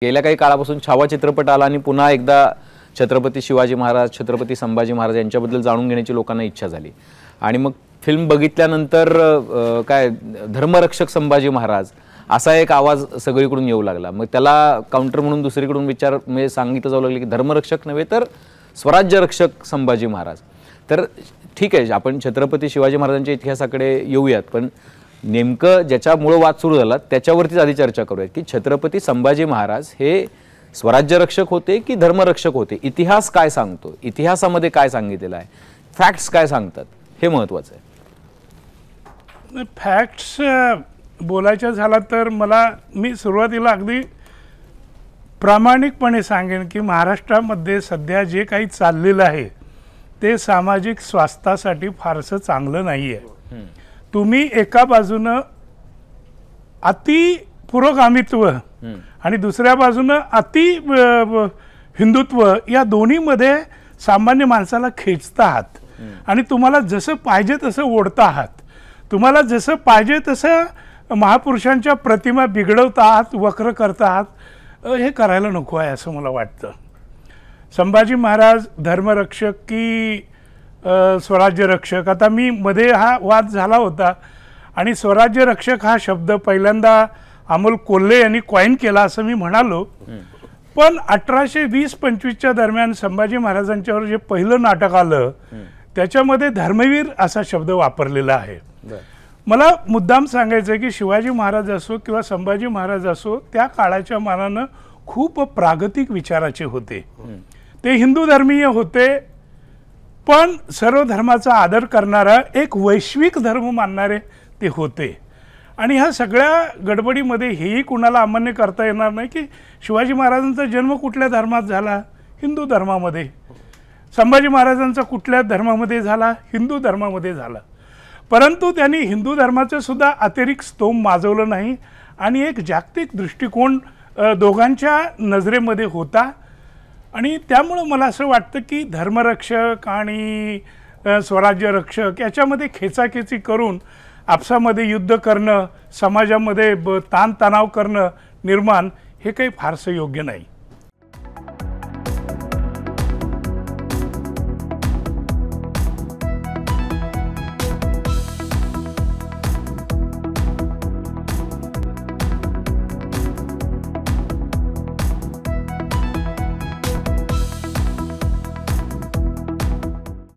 गेल्या काही काळापासून छावा चित्रपट आला आणि पुन्हा एकदा छत्रपती शिवाजी महाराज, छत्रपती संभाजी महाराज यांच्याबद्दल जाणून घेण्याची लोकांना इच्छा झाली आणि मग फिल्म बघितल्यानंतर काय धर्मरक्षक संभाजी महाराज असा एक आवाज सगळीकडून येऊ लागला। मग त्याला काउंटर म्हणून दुसरीकडून विचार म्हणजे सांगितलं जाऊ लागले की धर्मरक्षक नव्हे तर स्वराज्य रक्षक संभाजी महाराज। तर ठीक आहे, आपण छत्रपती शिवाजी महाराजांच्या इतिहासाकडे येऊयात, पण नेमकं ज्याच्यामुळे वाद सुरू झाला त्याच्यावरतीच आधी चर्चा करूया की छत्रपती संभाजी महाराज हे स्वराज्य रक्षक होते की धर्मरक्षक होते। इतिहास काय सांगतो, इतिहासामध्ये काय सांगितलेलं आहे, फॅक्ट्स काय सांगतात, हे महत्त्वाचं आहे। फॅक्ट्स बोलायचं झाला तर मी सुरुवातीला अगदी प्रामाणिकपणे सांगेन की महाराष्ट्रामध्ये सध्या जे काही चाललेलं आहे ते सामाजिक स्वास्थ्यासाठी फारसं चांगलं नाही आहे। तुम्ही एका बाजूनं अति पुरोगामित्व आणि दुसऱ्या बाजूनं अति हिंदुत्व या दोन्हीमध्ये सामान्य माणसाला खेचता आहात आणि तुम्हाला जसं पाहिजे तसं ओढता आहात। तुम्हाला जसं पाहिजे तसं महापुरुषांच्या प्रतिमा बिघडवता आहात, वक्र करता आहात। हे करायला नको आहे असं मला वाटतं। संभाजी महाराज धर्मरक्षक की स्वराज्य रक्षक, आता मी मध्ये हा वाद झाला होता आणि स्वराज्य रक्षक हा शब्द पहिल्यांदा अमोल कोल्हे यांनी कॉइन केला असं मी म्हणालो, पण 1820-25च्या दरम्यान संभाजी महाराजांच्यावर जे पहिलं नाटक आलं त्याच्यामध्ये धर्मवीर असा शब्द वापरलेला आहे। मला मुद्दाम सांगायचं आहे की शिवाजी महाराज असो किंवा संभाजी महाराज असो त्या काळाच्या मानानं खूप प्रागतिक विचाराचे होते। ते हिंदू धर्मीय होते, पण सर्व धर्माचा आदर करणारा एक वैश्विक धर्म मानणारे ते होते। आणि ह्या सगळ्या गडबडीमध्ये हेही कुणाला अमान्य करता येणार नाही की शिवाजी महाराजांचा जन्म कुठल्या धर्मात झाला, हिंदू धर्मामध्ये। संभाजी महाराजांचा कुठल्या धर्मामध्ये झाला, हिंदू धर्मामध्ये झाला। परंतु त्यांनी हिंदू धर्माचं सुद्धा अतिरिक्त स्तोम माजवलं नाही आणि एक जागतिक दृष्टिकोन दोघांच्या नजरेमध्ये होता। आणि त्यामुळं मला असं वाटतं की धर्मरक्षक आणि स्वराज्य रक्षक याच्यामध्ये खेचाखेची करून आपसामध्ये युद्ध करणं, समाजामध्ये ताणतणाव करणं निर्माण हे काही फारसं योग्य नाही।